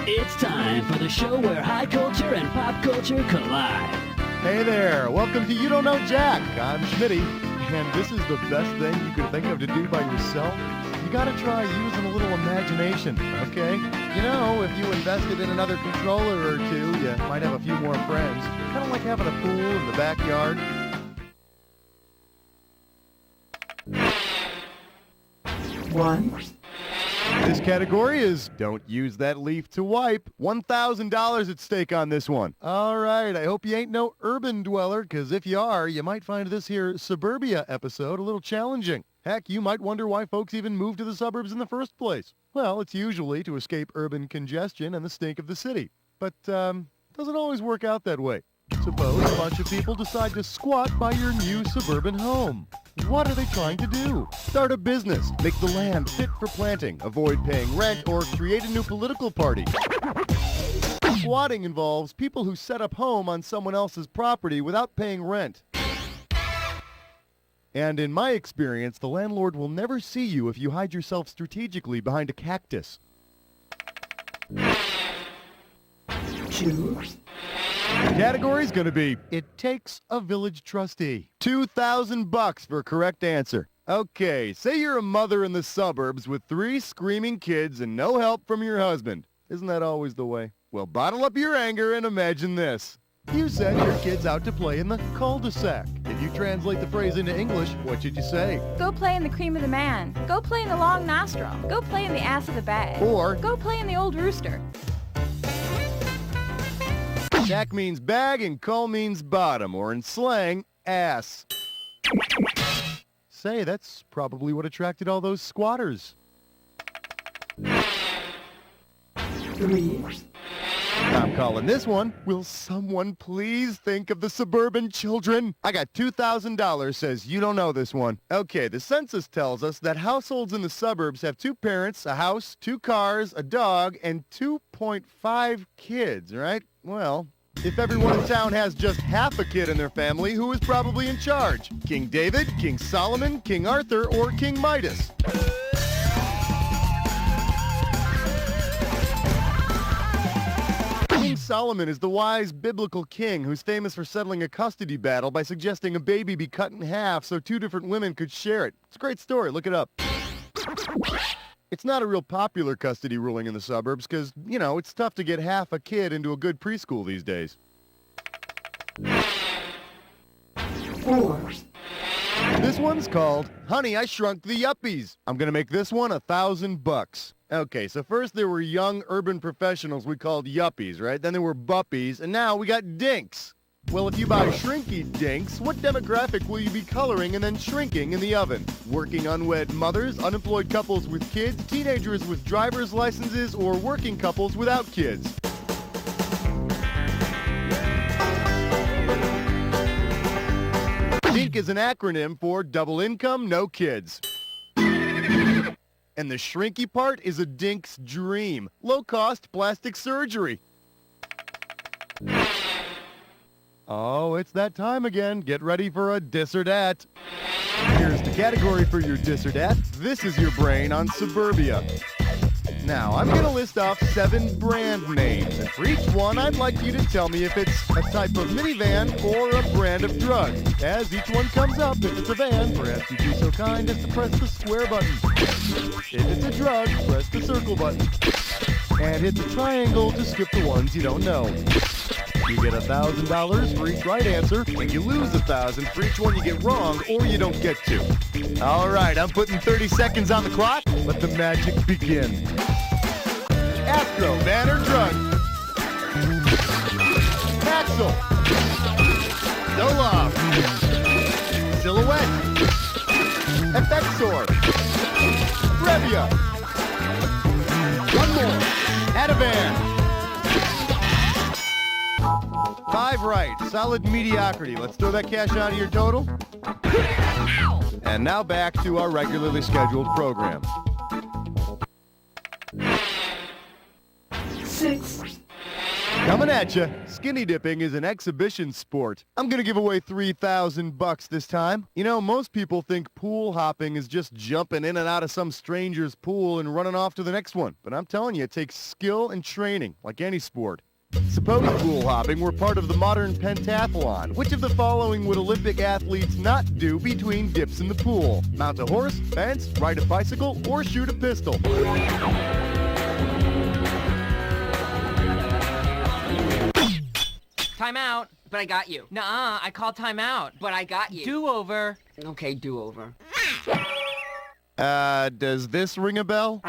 It's time for the show where high culture and pop culture collide. Hey there, welcome to You Don't Know Jack. I'm Schmitty, and this is the best thing you could think of to do by yourself. You gotta try using a little imagination, okay? You know, if you invested in another controller or two, you might have a few more friends. Kind of like having a pool in the backyard. One. This category is Don't Use That Leaf to Wipe. $1,000 at stake on this one. All right, I hope you ain't no urban dweller, because if you are, you might find this here Suburbia episode a little challenging. Heck, you might wonder why folks even move to the suburbs in the first place. Well, it's usually to escape urban congestion and the stink of the city. But, doesn't always work out that way. Suppose a bunch of people decide to squat by your new suburban home. What are they trying to do? Start a business, make the land fit for planting, avoid paying rent, or create a new political party. Squatting involves people who set up home on someone else's property without paying rent. And in my experience, the landlord will never see you if you hide yourself strategically behind a cactus. 2. The category's gonna be, It Takes a Village Trustee. $2,000 for a correct answer. Okay, say you're a mother in the suburbs with 3 screaming kids and no help from your husband. Isn't that always the way? Well, bottle up your anger and imagine this. You send your kids out to play in the cul-de-sac. If you translate the phrase into English, what should you say? Go play in the cream of the man. Go play in the long nostril. Go play in the ass of the bag. Or, Go play in the old rooster. sack means bag and cull means bottom, or in slang, ass. Say, that's probably what attracted all those squatters. 3. I'm calling this one, Will Someone Please Think of the Suburban Children? I got $2,000, says you don't know this one. Okay, the census tells us that households in the suburbs have 2 parents, a house, 2 cars, a dog, and 2.5 kids, right? Well, if everyone in town has just half a kid in their family, who is probably in charge? King David, King Solomon, King Arthur, or King Midas? King Solomon is the wise biblical king who's famous for settling a custody battle by suggesting a baby be cut in half so 2 different women could share it. It's a great story. Look it up. It's not a real popular custody ruling in the suburbs because, you know, it's tough to get half a kid into a good preschool these days. 4. This one's called Honey, I Shrunk the Yuppies. I'm going to make this one $1,000. Okay, so first there were young urban professionals we called yuppies, right? Then there were buppies, and now we got dinks. Well, if you buy shrinky dinks, what demographic will you be coloring and then shrinking in the oven? Working unwed mothers, unemployed couples with kids, teenagers with driver's licenses, or working couples without kids? DINK is an acronym for Double Income, No Kids. And the shrinky part is a dink's dream. Low-cost plastic surgery. Oh, it's that time again. Get ready for a dis or dat. Here's the category for your dis or dat. This is your brain on Suburbia. Now, I'm going to list off 7 brand names, and for each one, I'd like you to tell me if it's a type of minivan or a brand of drug. As each one comes up, if it's a van, perhaps you'd be so kind as to press the square button. If it's a drug, press the circle button. And hit the triangle to skip the ones you don't know. You get $1,000 for each right answer, and you lose $1,000 for each one you get wrong or you don't get to. All right, I'm putting 30 seconds on the clock. Let the magic begin. Astro, man or drug? Axel. Zoloft. Silhouette. Effexor. Revia. One more. Ativan. 5 right. Solid mediocrity. Let's throw that cash out of your total. And now back to our regularly scheduled program. 6. Coming at you, skinny dipping is an exhibition sport. I'm gonna give away $3,000 this time. You know, most people think pool hopping is just jumping in and out of some stranger's pool and running off to the next one. But I'm telling you, it takes skill and training, like any sport. Suppose pool hopping were part of the modern pentathlon. Which of the following would Olympic athletes not do between dips in the pool? Mount a horse, fence, ride a bicycle, or shoot a pistol? Timeout, but I got you. Nuh-uh, I called timeout, but I got you. Do-over. Okay, do-over. Does this ring a bell?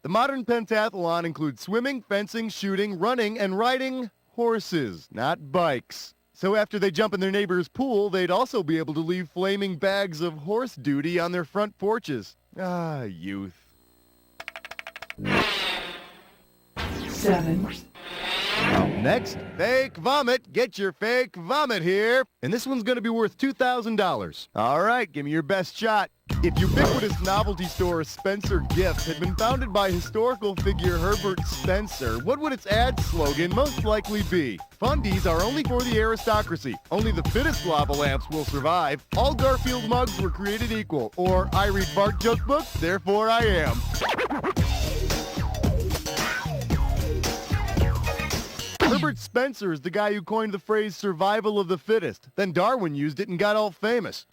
The modern pentathlon includes swimming, fencing, shooting, running, and riding horses, not bikes. So after they jump in their neighbor's pool, they'd also be able to leave flaming bags of horse duty on their front porches. Ah, youth. 7, Up next, fake vomit. Get your fake vomit here. And this one's going to be worth $2,000. All right, give me your best shot. If ubiquitous novelty store Spencer Gifts had been founded by historical figure Herbert Spencer, what would its ad slogan most likely be? Fundies are only for the aristocracy. Only the fittest lava lamps will survive. All Garfield mugs were created equal. Or I read fart joke books, therefore I am. Herbert Spencer is the guy who coined the phrase survival of the fittest. Then Darwin used it and got all famous.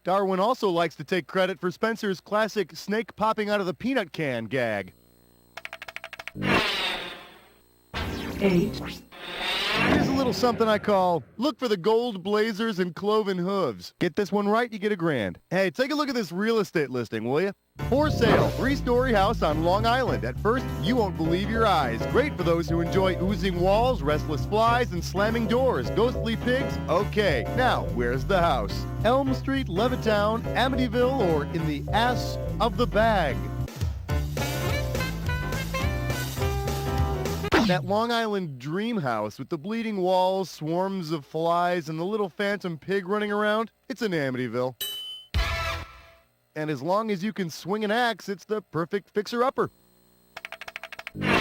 Darwin also likes to take credit for Spencer's classic snake popping out of the peanut can gag. 8, Here's a little something I call, look for the gold blazers and Cloven hooves. Get this one right, you get $1,000. Hey, take a look at this real estate listing, will you? For sale, 3-story house on Long Island. At first, you won't believe your eyes. Great for those who enjoy oozing walls, restless flies, and slamming doors. Ghostly pigs? Okay. Now, where's the house? ELM Street, Levittown, Amityville, or in the ass of the bag? That Long Island dream house with the bleeding walls, swarms of flies, and the little phantom pig running around, it's in Amityville. And as long as you can swing an axe, it's the perfect fixer-upper. 9,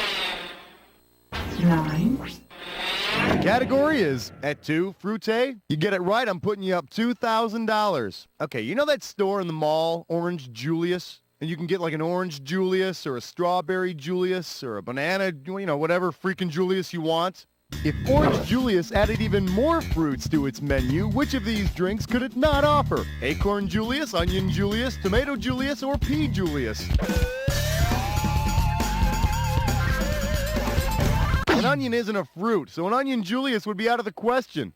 The category is et tu, fruité. You get it right, I'm putting you up $2,000. Okay, you know that store in the mall, Orange Julius? And you can get like an orange Julius or a strawberry Julius or a banana, you know, whatever freaking Julius you want. If Orange Julius added even more fruits to its menu, which of these drinks could it not offer? Acorn Julius, Onion Julius, Tomato Julius, or Pea Julius? An onion isn't a fruit, so an Onion Julius would be out of the question.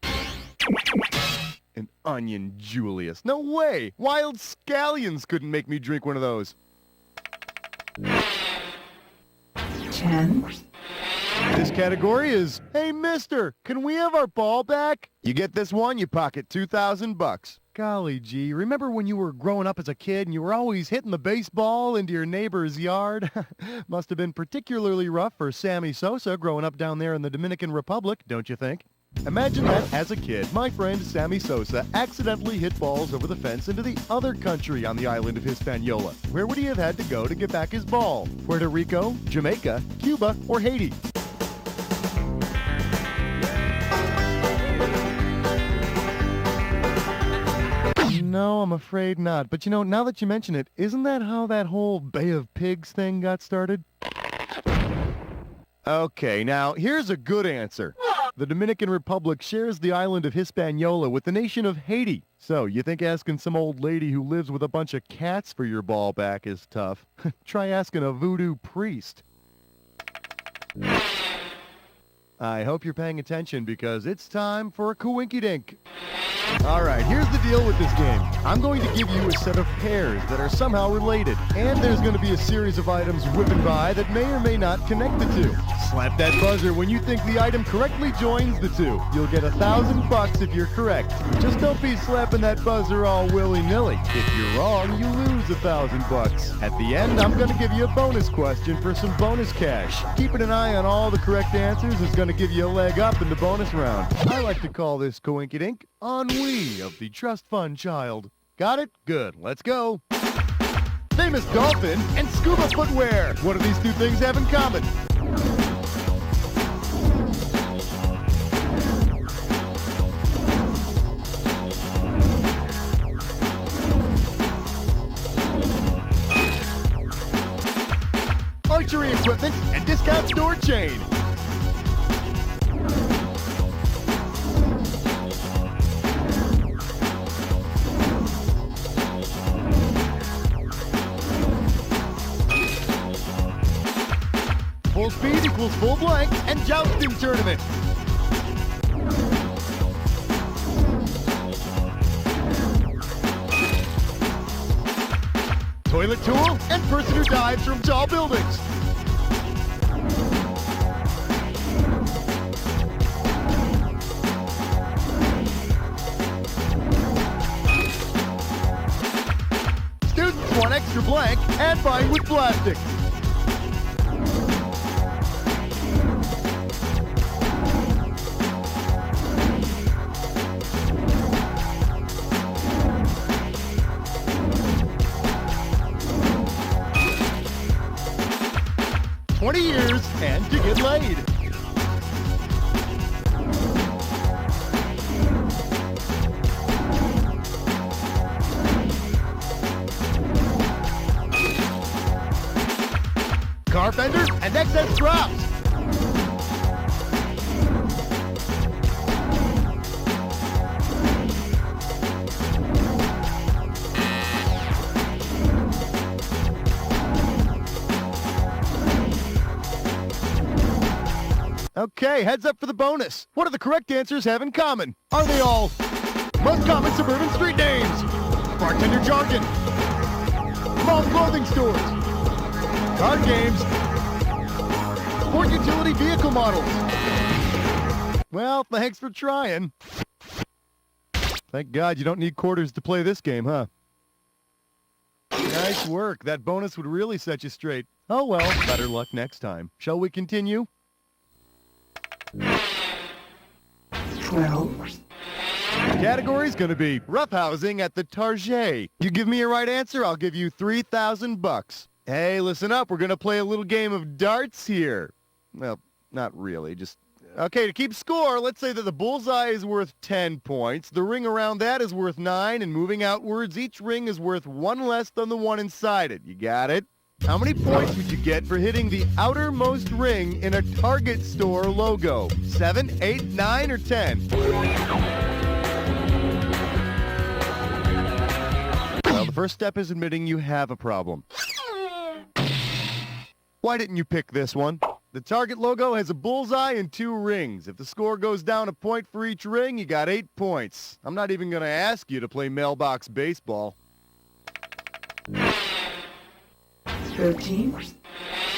An Onion Julius. No way! Wild scallions couldn't make me drink one of those. 10, This category is, hey mister, can we have our ball back? You get this one, you pocket $2,000. Golly gee, remember when you were growing up as a kid and you were always hitting the baseball into your neighbor's yard? Must have been particularly rough for Sammy Sosa growing up down there in the Dominican Republic, don't you think? Imagine that as a kid, my friend Sammy Sosa accidentally hit balls over the fence into the other country on the island of Hispaniola. Where would he have had to go to get back his ball? Puerto Rico, Jamaica, Cuba, or Haiti? No, I'm afraid not. But you know, now that you mention it, isn't that how that whole Bay of Pigs thing got started? Okay, now here's a good answer. The Dominican Republic shares the island of Hispaniola with the nation of Haiti. So, you think asking some old lady who lives with a bunch of cats for your ball back is tough? Try asking a voodoo priest. I hope you're paying attention because it's time for a coinky-dink. All right, here's the deal with this game. I'm going to give you a set of pairs that are somehow related, and there's going to be a series of items whipping by that may or may not connect the two. Slap that buzzer when you think the item correctly joins the two. You'll get $1,000 if you're correct. Just don't be slapping that buzzer all willy-nilly. If you're wrong, you lose $1,000. At the end, I'm going to give you a bonus question for some bonus cash. Keeping an eye on all the correct answers is going to give you a leg up in the bonus round. I like to call this coinky-dink ennui of the trust fund child. Got it? Good. Let's go. Famous dolphin and scuba footwear. What do these two things have in common? butchery equipment, and discount store chain. Full speed equals full blank and jousting tournament. Toilet tool and person who dives from tall buildings. Students want extra blank and fine with plastic. Years and to get laid. Car fenders and excess drops. Okay, heads up for the bonus. What do the correct answers have in common? Are they all most common suburban street names, bartender jargon, mall clothing stores, card games, sport utility vehicle models? Well, thanks for trying. Thank God you don't need quarters to play this game, huh? Nice work. That bonus would really set you straight. Oh well, better luck next time. Shall we continue? 12. The category's gonna be roughhousing at the Target. You give me a right answer, I'll give you $3,000. Hey, listen up, we're gonna play a little game of darts here. Well, not really, just... Okay, to keep score, let's say that the bullseye is worth 10 points, the ring around that is worth 9, and moving outwards, each ring is worth 1 less than the one inside it. You got it? How many points would you get for hitting the outermost ring in a Target store logo? 7, 8, 9, or 10? Well, the first step is admitting you have a problem. Why didn't you pick this one? The Target logo has a bullseye and 2 rings. If the score goes down a point for each ring, you got 8 points. I'm not even going to ask you to play mailbox baseball. 13.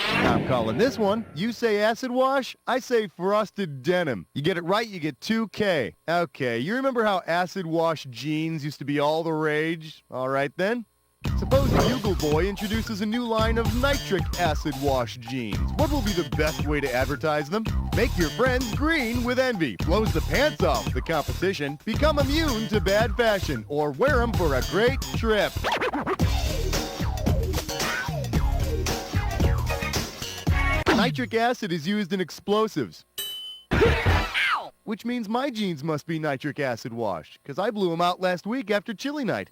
I'm calling this one. You say acid wash, I say frosted denim. You get it right, you get 2K. Okay, you remember how acid wash jeans used to be all the rage? All right then. Suppose Bugle Boy introduces a new line of nitric acid wash jeans. What will be the best way to advertise them? Make your friends green with envy. Blows the pants off the competition. Become immune to bad fashion. Or wear them for a great trip. Nitric acid is used in explosives. Ow! Which means my jeans must be nitric acid washed, because I blew them out last week after chili night.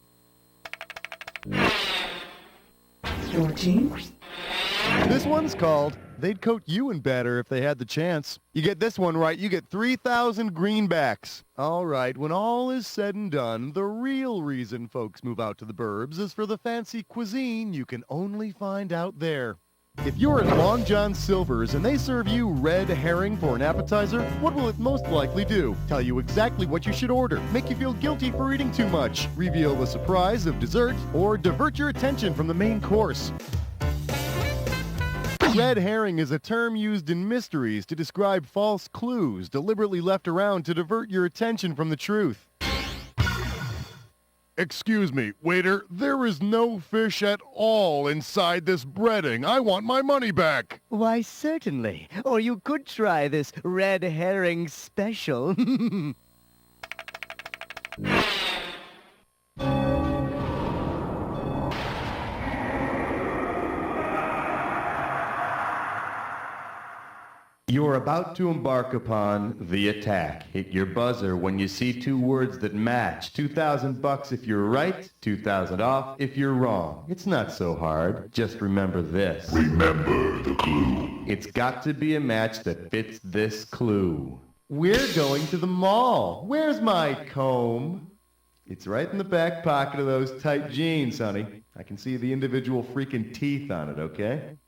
14. This one's called They'd Coat You in Batter If They Had the Chance. You get this one right, you get 3,000 greenbacks. All right, when all is said and done, the real reason folks move out to the burbs is for the fancy cuisine you can only find out there. If you're at Long John Silver's and they serve you red herring for an appetizer, what will it most likely do? Tell you exactly what you should order, make you feel guilty for eating too much, reveal the surprise of dessert, or divert your attention from the main course. Red herring is a term used in mysteries to describe false clues deliberately left around to divert your attention from the truth. Excuse me, waiter, there is no fish at all inside this breading. I want my money back. Why, certainly. Or you could try this red herring special. You're about to embark upon the attack. Hit your buzzer when you see two words that match. $2,000 if you're right, 2,000 off if you're wrong. It's not so hard. Just remember this. Remember the clue. It's got to be a match that fits this clue. We're going to the mall. Where's my comb? It's right in the back pocket of those tight jeans, honey. I can see the individual freaking teeth on it, okay?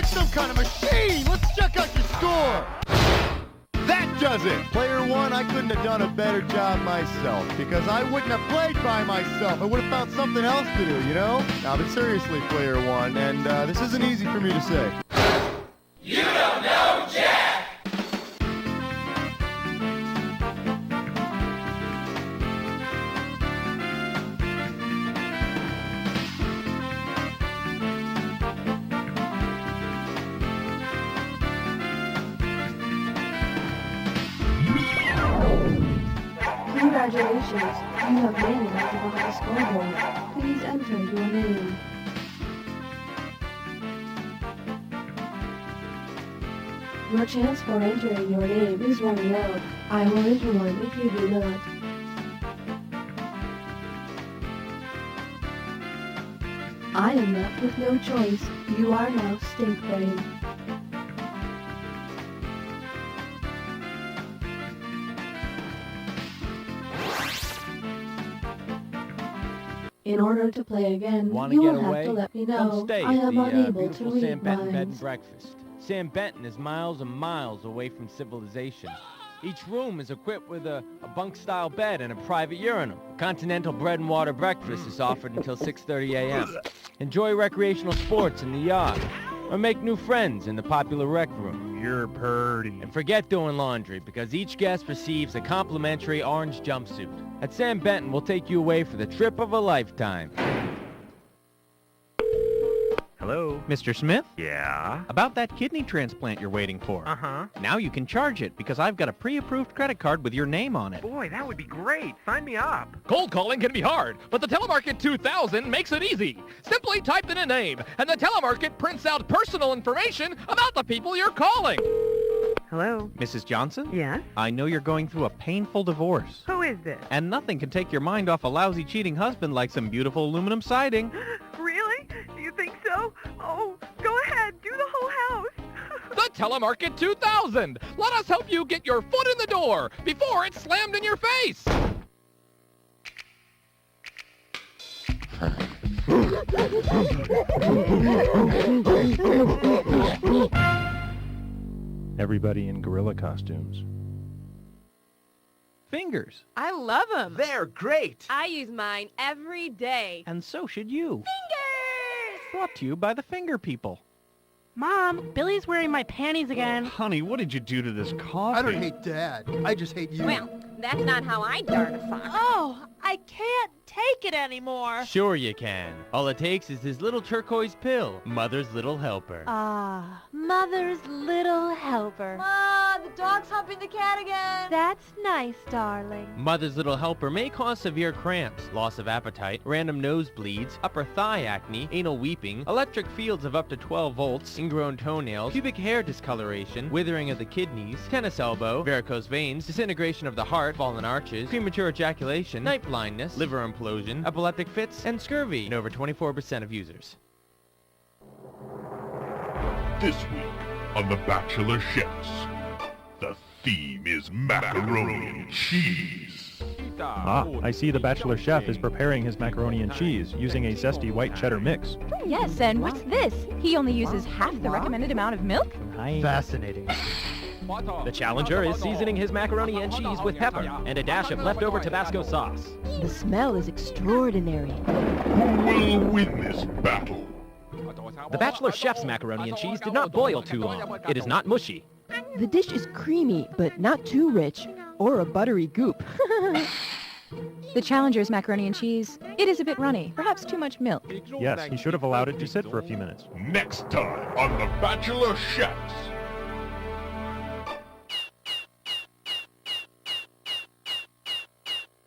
Some kind of machine! Let's check out your score! That does it! Player one, I couldn't have done a better job myself, because I wouldn't have played by myself. I would have found something else to do, you know? Now, but seriously, player one, and this isn't easy for me to say. You don't know Jack! Congratulations, you have made it at the behind scoreboard. Please enter your name. Your chance for entering your name is running out. I will enter one if you do not. I am left with no choice. You are now Stink Brain. In order to play again, you will have to let me know. I am unable to read Sam Benton Bed and minds. Breakfast. Sam Benton is miles and miles away from civilization. Each room is equipped with a bunk-style bed and a private urinal. Continental bread and water breakfast is offered until 6:30 a.m. Enjoy recreational sports in the yard, or make new friends in the popular rec room. You're purty. And forget doing laundry, because each guest receives a complimentary orange jumpsuit. At Sam Benton, we'll take you away for the trip of a lifetime. Hello? Mr. Smith? Yeah? About that kidney transplant you're waiting for. Uh-huh. Now you can charge it, because I've got a pre-approved credit card with your name on it. Boy, that would be great. Sign me up. Cold calling can be hard, but the Telemarket 2000 makes it easy. Simply type in a name, and the Telemarket prints out personal information about the people you're calling. Hello? Mrs. Johnson? Yes? I know you're going through a painful divorce. Who is this? And nothing can take your mind off a lousy cheating husband like some beautiful aluminum siding. Really? Do you think so? Oh, go ahead. Do the whole house. The Telemarket 2000. Let us help you get your foot in the door before it's slammed in your face. Everybody in gorilla costumes. Fingers. I love them. They're great. I use mine every day. And so should you. Fingers! Brought to you by the Finger People. Mom, Billy's wearing my panties again. Honey, what did you do to this coffee? I don't hate Dad. I just hate you. Well, that's not how I dart a fox. Oh, I can't take it anymore. Sure you can. All it takes is this little turquoise pill, Mother's Little Helper. Ah, Mother's Little Helper. Ma, the dog's humping the cat again. That's nice, darling. Mother's Little Helper may cause severe cramps, loss of appetite, random nosebleeds, upper thigh acne, anal weeping, electric fields of up to 12 volts, ingrown toenails, pubic hair discoloration, withering of the kidneys, tennis elbow, varicose veins, disintegration of the heart, fallen arches, premature ejaculation, night blindness, liver implosion, epileptic fits, and scurvy in over 24% of users. This week on The Bachelor Chefs, the theme is macaroni and cheese. Ah, I see the Bachelor Chef is preparing his macaroni and cheese using a zesty white cheddar mix. Yes, and what's this? He only uses half the recommended amount of milk? Fascinating. The challenger is seasoning his macaroni and cheese with pepper and a dash of leftover Tabasco sauce. The smell is extraordinary. Who will win this battle? The Bachelor Chef's macaroni and cheese did not boil too long. It is not mushy. The dish is creamy, but not too rich, or a buttery goop. The challenger's macaroni and cheese, it is a bit runny, perhaps too much milk. Yes, he should have allowed it to sit for a few minutes. Next time on The Bachelor Chefs.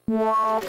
Wow.